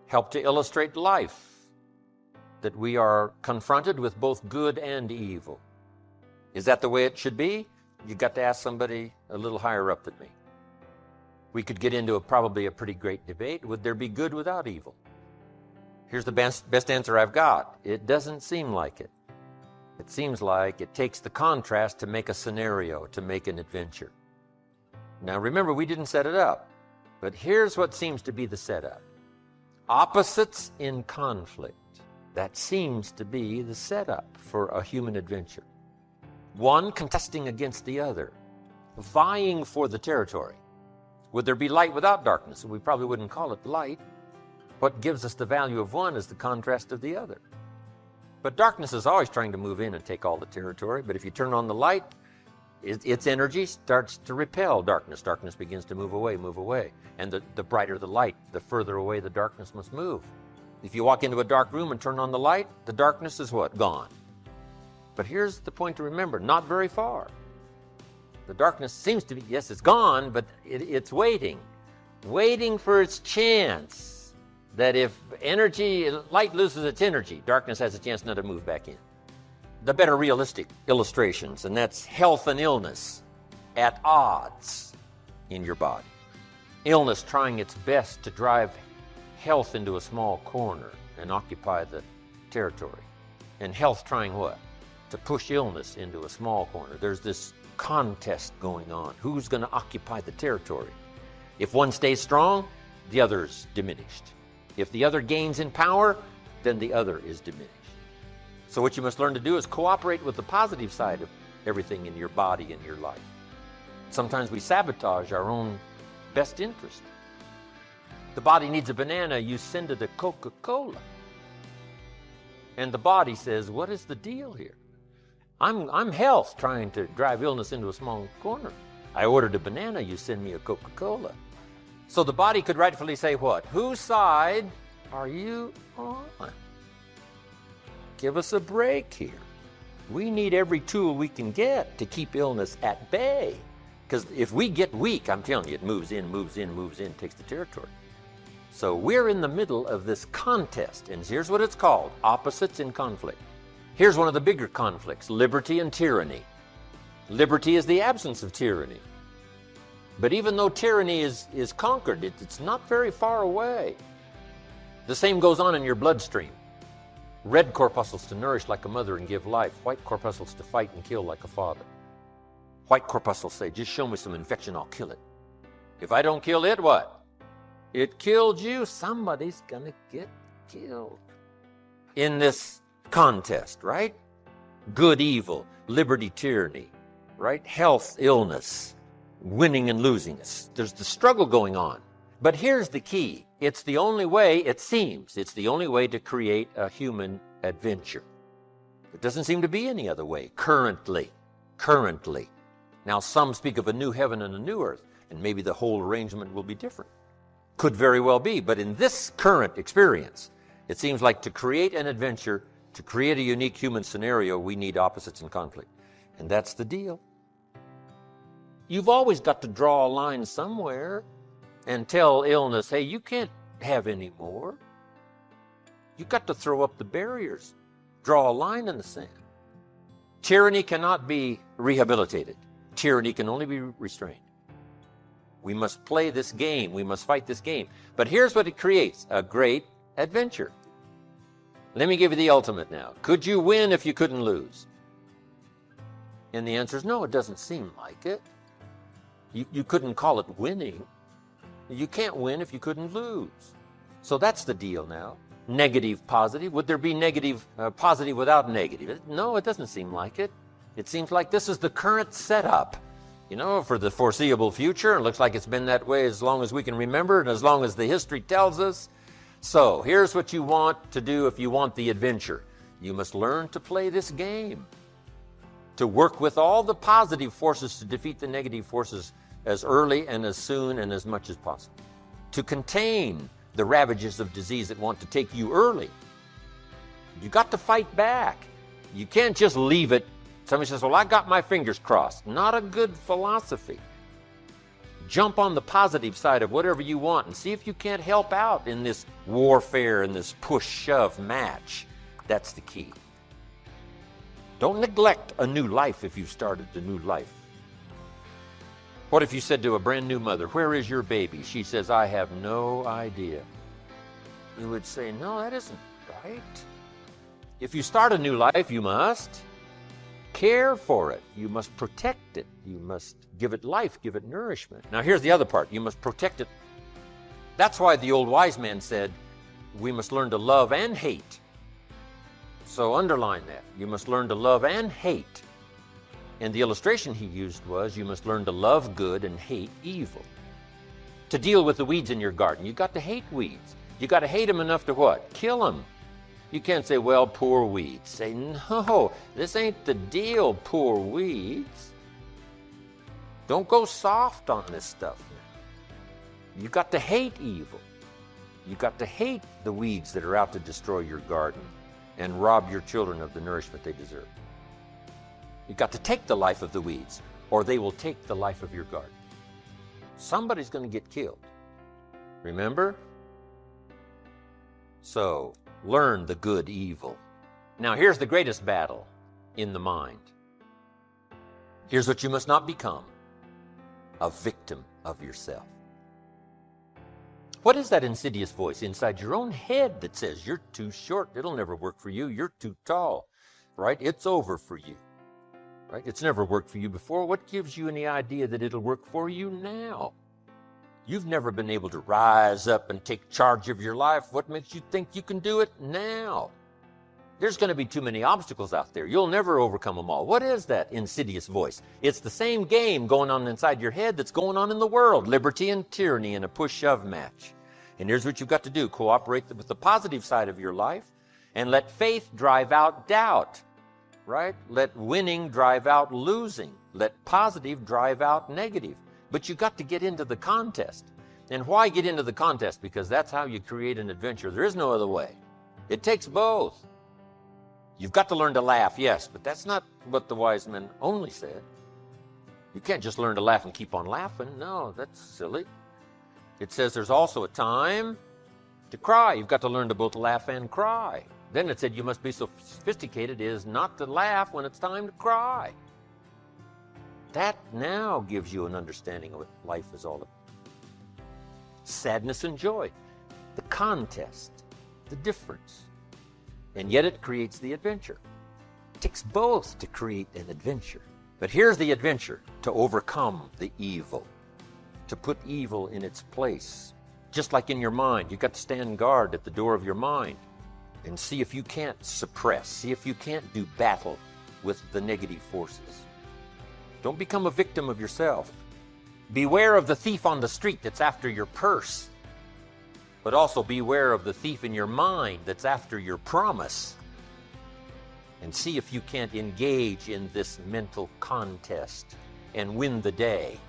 help to illustrate life, that we are confronted with both good and evil. Is that the way it should be? You got to ask somebody a little higher up than me. We could get into probably a pretty great debate. Would there be good without evil? Here's the best answer I've got. It doesn't seem like it. It seems like it takes the contrast to make a scenario, to make an adventure. Now remember, we didn't set it up, but here's what seems to be the setup. Opposites in conflict. That seems to be the setup for a human adventure. One contesting against the other, vying for the territory. Would there be light without darkness? We probably wouldn't call it light. What gives us the value of one is the contrast of the other. But darkness is always trying to move in and take all the territory. But if you turn on the light, its energy starts to repel darkness. Darkness begins to move away. And the brighter the light, the further away the darkness must move. If you walk into a dark room and turn on the light, the darkness is what? Gone. But here's the point to remember, not very far. The darkness seems to be, yes, it's gone, but it's waiting for its chance. That if light loses its energy, darkness has a chance not to move back in. The better realistic illustrations, and that's health and illness at odds in your body. Illness trying its best to drive health into a small corner and occupy the territory. And health trying what? To push illness into a small corner. There's this contest going on. Who's going to occupy the territory? If one stays strong, the other's diminished. If the other gains in power, then the other is diminished. So what you must learn to do is cooperate with the positive side of everything in your body and your life. Sometimes we sabotage our own best interest. The body needs a banana, you send it a Coca-Cola. And the body says, what is the deal here? I'm health trying to drive illness into a small corner. I ordered a banana, you send me a Coca-Cola. So the body could rightfully say what? Whose side are you on? Give us a break here. We need every tool we can get to keep illness at bay. Because if we get weak, I'm telling you, it moves in, takes the territory. So we're in the middle of this contest, and here's what it's called, opposites in conflict. Here's one of the bigger conflicts, liberty and tyranny. Liberty is the absence of tyranny. But even though tyranny is conquered, it's not very far away. The same goes on in your bloodstream. Red corpuscles to nourish like a mother and give life. White corpuscles to fight and kill like a father. White corpuscles say, just show me some infection, I'll kill it. If I don't kill it, what? It killed you. Somebody's gonna get killed. In this contest, right? Good, evil, liberty, tyranny, right? Health, illness. Winning and losing. There's the struggle going on. But here's the key. It's the only way, it seems, it's the only way to create a human adventure. There doesn't seem to be any other way, currently. Now some speak of a new heaven and a new earth, and maybe the whole arrangement will be different. Could very well be, but in this current experience, it seems like to create an adventure, to create a unique human scenario, we need opposites in conflict. And that's the deal. You've always got to draw a line somewhere and tell illness, hey, you can't have any more. You've got to throw up the barriers, draw a line in the sand. Tyranny cannot be rehabilitated. Tyranny can only be restrained. We must play this game. We must fight this game. But here's what it creates, a great adventure. Let me give you the ultimate now. Could you win if you couldn't lose? And the answer is no, it doesn't seem like it. You couldn't call it winning. You can't win if you couldn't lose. So that's the deal now. Negative, positive. Would there be negative, positive without negative? No, it doesn't seem like it. It seems like this is the current setup, for the foreseeable future. It looks like it's been that way as long as we can remember and as long as the history tells us. So here's what you want to do if you want the adventure. You must learn to play this game. To work with all the positive forces to defeat the negative forces as early and as soon and as much as possible. To contain the ravages of disease that want to take you early. You got to fight back. You can't just leave it. Somebody says, well, I got my fingers crossed. Not a good philosophy. Jump on the positive side of whatever you want and see if you can't help out in this warfare and this push-shove match. That's the key. Don't neglect a new life if you've started a new life. What if you said to a brand new mother, "Where is your baby?" She says, "I have no idea." You would say, "No, that isn't right." If you start a new life, you must care for it. You must protect it. You must give it life, give it nourishment. Now here's the other part. You must protect it. That's why the old wise man said, we must learn to love and hate. So underline that. You must learn to love and hate. And the illustration he used was, you must learn to love good and hate evil. To deal with the weeds in your garden, you got to hate weeds. You got to hate them enough to what? Kill them. You can't say, "Well, poor weeds." Say, "No, this ain't the deal, poor weeds." Don't go soft on this stuff now. You got to hate evil. You got to hate the weeds that are out to destroy your garden and rob your children of the nourishment they deserve. You got to take the life of the weeds, or they will take the life of your garden. Somebody's going to get killed. Remember? So, learn the good evil. Now here's the greatest battle in the mind. Here's what you must not become: a victim of yourself. What is that insidious voice inside your own head that says, "You're too short, it'll never work for you, you're too tall," right? It's over for you, right? It's never worked for you before. What gives you any idea that it'll work for you now? You've never been able to rise up and take charge of your life. What makes you think you can do it now? There's going to be too many obstacles out there. You'll never overcome them all. What is that insidious voice? It's the same game going on inside your head that's going on in the world. Liberty and tyranny in a push-shove match. And here's what you've got to do. Cooperate with the positive side of your life and let faith drive out doubt, right? Let winning drive out losing. Let positive drive out negative. But you got to get into the contest. And why get into the contest? Because that's how you create an adventure. There is no other way. It takes both. You've got to learn to laugh, yes, but that's not what the wise men only said. You can't just learn to laugh and keep on laughing. No, that's silly. It says there's also a time to cry. You've got to learn to both laugh and cry. Then it said you must be so sophisticated as not to laugh when it's time to cry. That now gives you an understanding of what life is all about. Sadness and joy, the contest, the difference. And yet it creates the adventure. It takes both to create an adventure. But here's the adventure: to overcome the evil, to put evil in its place. Just like in your mind, you've got to stand guard at the door of your mind and see if you can't suppress, see if you can't do battle with the negative forces. Don't become a victim of yourself. Beware of the thief on the street that's after your purse, but also beware of the thief in your mind that's after your promise. And see if you can't engage in this mental contest and win the day.